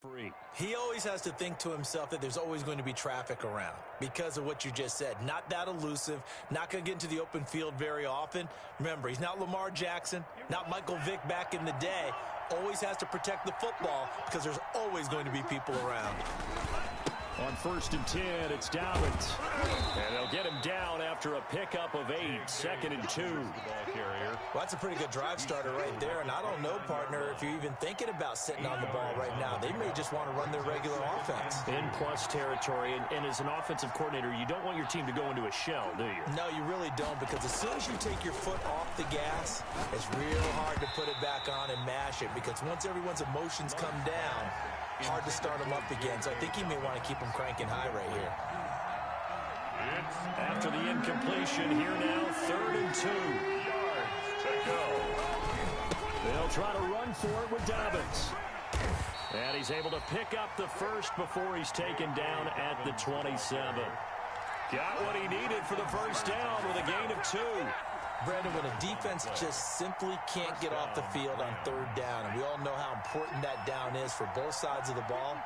Free. He always has to think to himself that there's always going to be traffic around because of what you just said. Not that elusive, not going to get into the open field very often. Remember, he's not Lamar Jackson, not Michael Vick back in the day. Always has to protect the football because there's always going to be people around. On 1st and 10, it's Dobbins. And they'll get him down after a pickup of 8, 2nd and 2. Well, that's a pretty good drive starter right there. And I don't know, partner, if you're even thinking about sitting on the ball right now. They may just want to run their regular offense. In plus territory. And as an offensive coordinator, you don't want your team to go into a shell, do you? No, you really don't, because as soon as you take your foot off the gas, it's real hard to put it back on and mash it, because once everyone's emotions come down, hard to start them up again. So I think he may want to keep them cranking high right here. After the incompletion, here now, 3rd and 2. Yards to go. They'll try to run for it with Dobbins. And he's able to pick up the first before he's taken down at the 27. Got what he needed for the first down with a gain of 2. Brandon, when a defense just simply can't get off the field on 3rd down, and we all know how important that down is for both sides of the ball,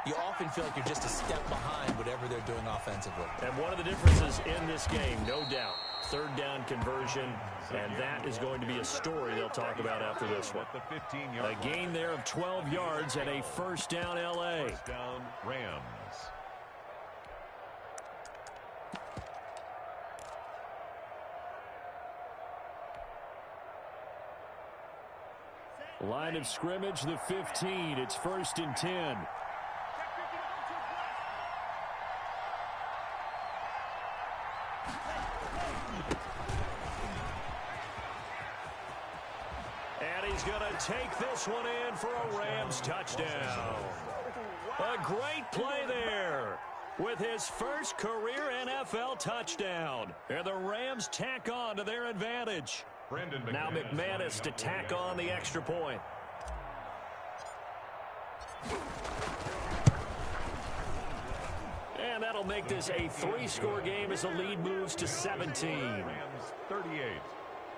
you often feel like you're just a step behind whatever they're doing offensively. And one of the differences in this game, no doubt, 3rd down conversion, and that is going to be a story they'll talk about after this one. A gain there of 12 yards and a 1st down L.A. First down Rams. Line of scrimmage, the 15. It's 1st and 10. he's going to take this one in for a Rams touchdown. A great play there with his first career NFL touchdown. And the Rams tack on to their advantage. Now McManus to tack on the extra point. And that'll make this a 3-score game as the lead moves to 17. Rams 38,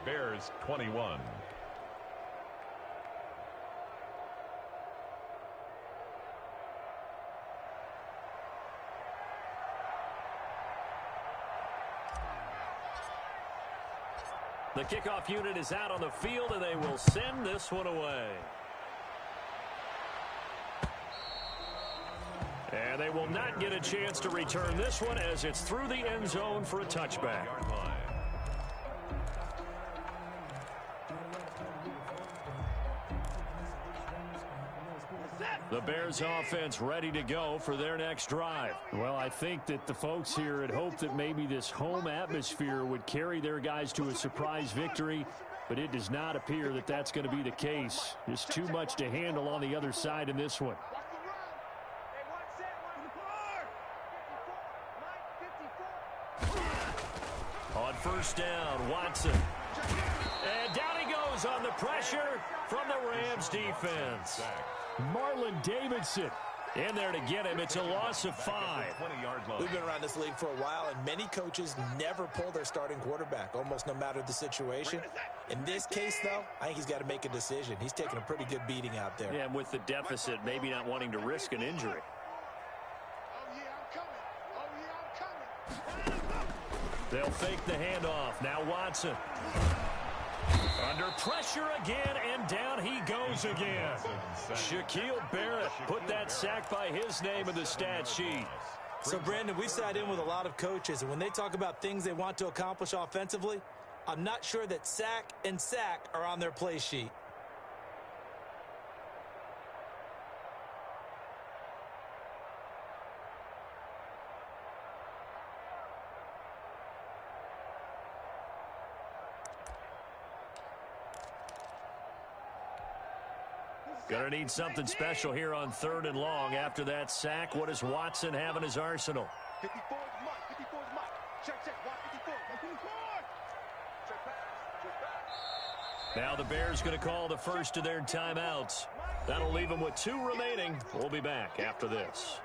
Bears 21. The kickoff unit is out on the field, and they will send this one away. And they will not get a chance to return this one as it's through the end zone for a touchback. The Bears offense ready to go for their next drive. Well, I think that the folks here had hoped that maybe this home atmosphere would carry their guys to a surprise victory, but it does not appear that that's going to be the case. Just too much to handle on the other side in this one. On first down, Watson. And down he goes on the pressure from the Rams defense. Marlon Davidson in there to get him. It's a loss of 5. We've been around this league for a while, and many coaches never pull their starting quarterback, almost no matter the situation. In this case, though, I think he's got to make a decision. He's taking a pretty good beating out there. Yeah, and with the deficit, maybe not wanting to risk an injury. They'll fake the handoff. Now Watson. Under pressure again, and down he goes again. Shaquille Barrett put that sack by his name in the stat sheet. So, Brandon, we've sat in with a lot of coaches, and when they talk about things they want to accomplish offensively, I'm not sure that sack and sack are on their play sheet. Gonna need something special here on 3rd and long. After that sack, what does Watson have in his arsenal? 54 is Mike. 54 is Mike. Check. Watch 54. 54. Check pass. Now the Bears going to call the first of their timeouts. That'll leave them with 2 remaining. We'll be back after this.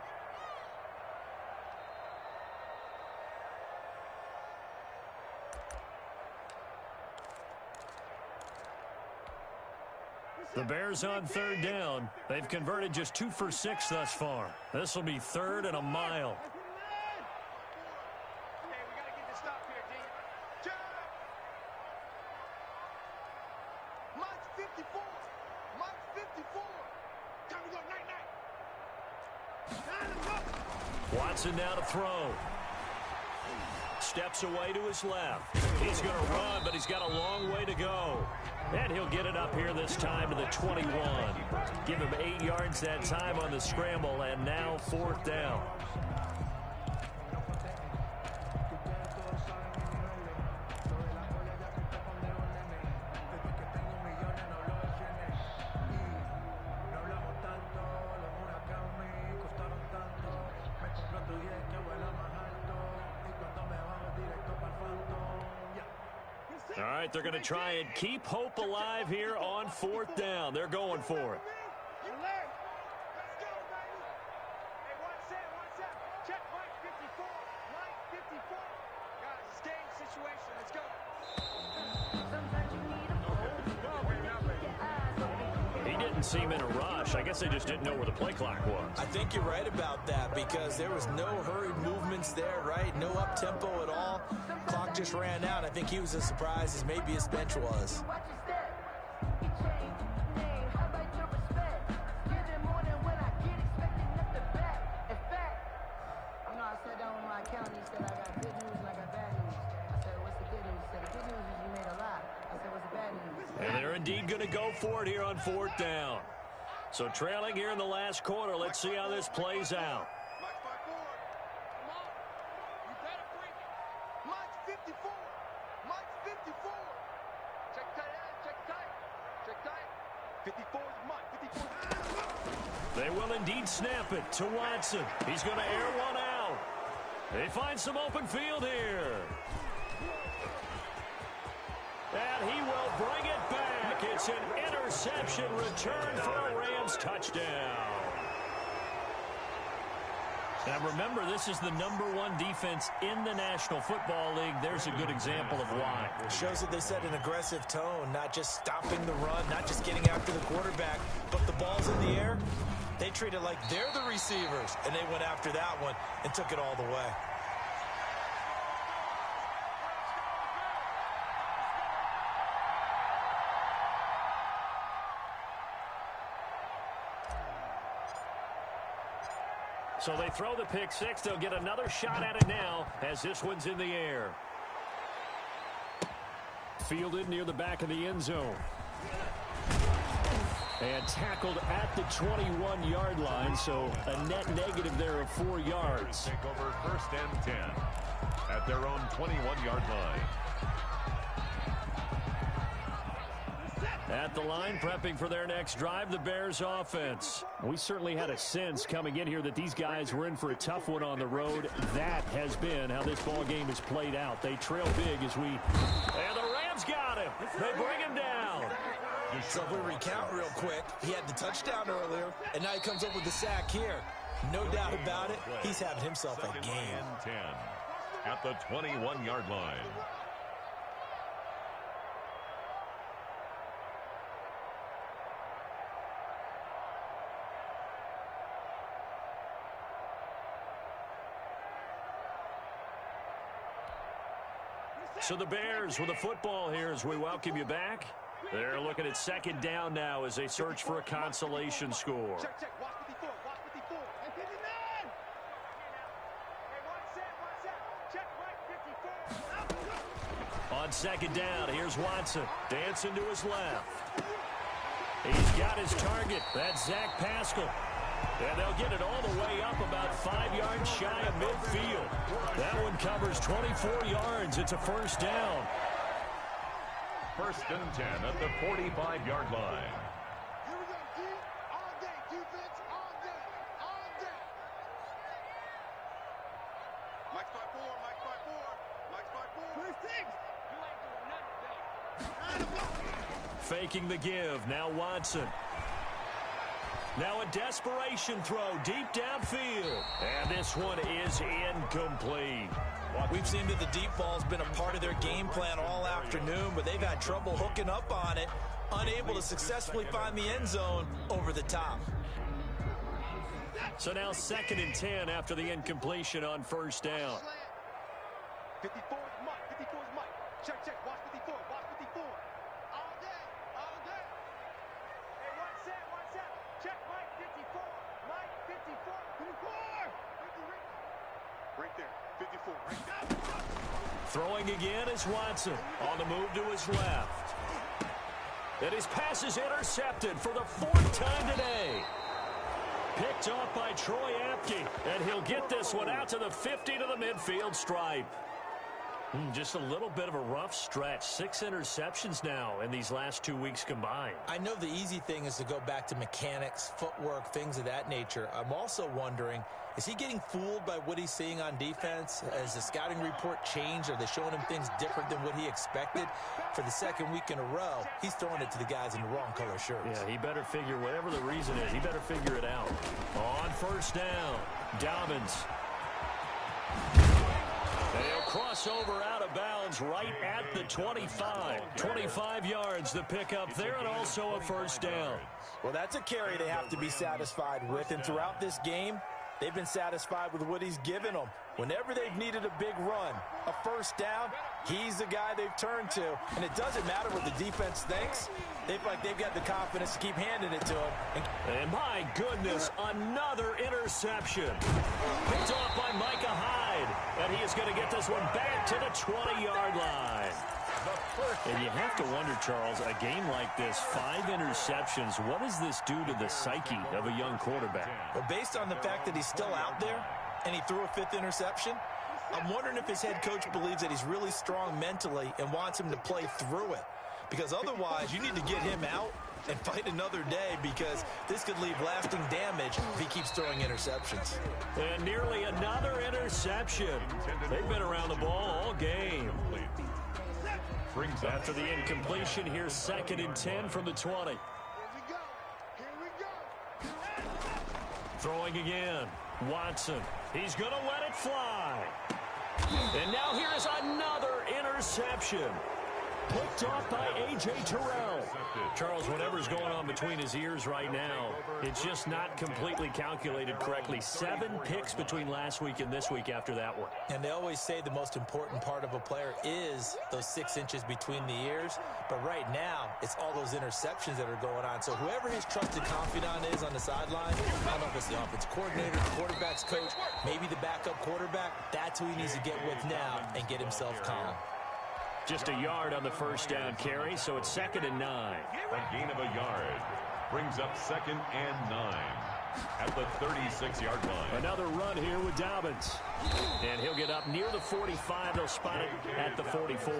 The Bears on 3rd down. They've converted just 2 for 6 thus far. This will be 3rd and a mile. Hey, we got to get this stop here, D. Check. Mike's 54. Mike's 54. Time to go night-night. Watson now to throw. Steps away to his left. He's going to run, but he's got a long way to go. And he'll get it up here this time to the 21. Give him 8 yards that time on the scramble, and now 4th down. All right, they're going to try and keep hope alive here on 4th down. They're going for it. Let's go, baby. Hey, watch that. Check Mike 54. Mike 54. Guys, it's game situation. Let's go. He didn't seem in a rush. I guess they just didn't know where the play clock was. I think you're right about that because there was no hurried movements there, right? No up-tempo at all. Clock just ran out. I think he was as surprised as maybe his bench was. And they're indeed going to go for it here on 4th down. So trailing here in the last quarter. Let's see how this plays out. Mike's 5-4. Come on. You better bring it. Mike's 54. Mike's 54. Check tight end. Check tight. They will indeed snap it to Watson. He's going to air one out. They find some open field here. And he will bring it back. It's an interception return for a Rams touchdown. Now remember, this is the #1 defense in the National Football League. There's a good example of why. It shows that they set an aggressive tone, not just stopping the run, not just getting after the quarterback, but the ball's in the air. They treat it like they're the receivers, and they went after that one and took it all the way. So they throw the pick six. They'll get another shot at it now as this one's in the air. Fielded near the back of the end zone. And tackled at the 21-yard line, so a net negative there of 4 yards. Take over 1st and 10 at their own 21-yard line. At the line, prepping for their next drive, the Bears offense. We certainly had a sense coming in here that these guys were in for a tough one on the road. That has been how this ball game has played out. They trail big as we... And the Rams got him. They bring him down. So if we recount real quick, he had the touchdown earlier, and now he comes up with the sack here. No doubt about it, he's having himself a game. 10 at the 21-yard line. So the Bears with the football here as we welcome you back. They're looking at 2nd down now as they search for a consolation score. Check, check. Watch 54. Watch 54. And 59. Hey, one set. Check right 54. On 2nd down, here's Watson. Dancing to his left. He's got his target. That's Zach Pascal. And they'll get it all the way up about 5 yards shy of midfield. That one covers 24 yards. It's a 1st down. 1st and 10 at the 45-yard line. Here we go, D. All day. Defense all day. All day. Mike's 5-4. Mike's 5-4. Mike's 5-4. 26. You ain't doing nothing today. Faking the give. Now Watson. Now a desperation throw deep downfield. And this one is incomplete. We've seen that the deep ball's been a part of their game plan all afternoon, but they've had trouble hooking up on it, unable to successfully find the end zone over the top. So now 2nd and 10 after the incompletion on 1st down. 54 is Mike. 54 is Mike. Check, check. Watch 54. Watch 54. All day. All day. Hey, one set. Check Mike 54. Mike 54. 54. Right there. 54. Right there. Throwing again is Watson. On the move to his left. And his pass is intercepted for the 4th time today. Picked off by Troy Apke. And he'll get this one out to the 50 to the midfield stripe. Just a little bit of a rough stretch. 6 interceptions now in these last 2 weeks combined. I know the easy thing is to go back to mechanics, footwork, things of that nature. I'm also wondering, is he getting fooled by what he's seeing on defense? Has the scouting report changed? Are they showing him things different than what he expected? For the 2nd week in a row, he's throwing it to the guys in the wrong color shirts. Yeah, he better figure, whatever the reason is, he better figure it out. On 1st down, Dobbins. They'll cross over out of bounds right at the 25. 25 yards to pick up there, and also a 1st down. Well, that's a carry they have to be satisfied with, and throughout this game, they've been satisfied with what he's given them. Whenever they've needed a big run, a 1st down, he's the guy they've turned to. And it doesn't matter what the defense thinks. They've got the confidence to keep handing it to him. And my goodness, another interception. Picked off by Micah Hyde. And he is going to get this one back to the 20-yard line. And you have to wonder, Charles, a game like this, 5 interceptions, what does this do to the psyche of a young quarterback? Well, based on the fact that he's still out there and he threw a 5th interception, I'm wondering if his head coach believes that he's really strong mentally and wants him to play through it. because otherwise you need to get him out and fight another day, because this could leave lasting damage if he keeps throwing interceptions. And nearly another interception. They've been around the ball all game. After the incompletion, here's 2nd and 10 from the 20. Throwing again. Watson. He's going to let it fly. And now here is another interception. Picked off by A.J. Terrell. Charles, whatever's going on between his ears right now, it's just not completely calculated correctly. 7 picks between last week and this week after that one. And they always say the most important part of a player is those 6 inches between the ears. But right now, it's all those interceptions that are going on. So whoever his trusted confidant is on the sideline, I don't know if it's the offense coordinator, the quarterback's coach, maybe the backup quarterback, that's who he needs to get with now and get himself calm. Just a yard on the first down carry, so it's 2nd and 9. A gain of a yard brings up 2nd and 9 at the 36-yard line. Another run here with Dobbins. And he'll get up near the 45. They'll spot it at the 44.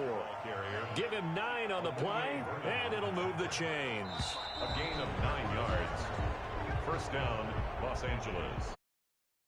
Give him 9 on the play, and it'll move the chains. A gain of 9 yards. First down, Los Angeles.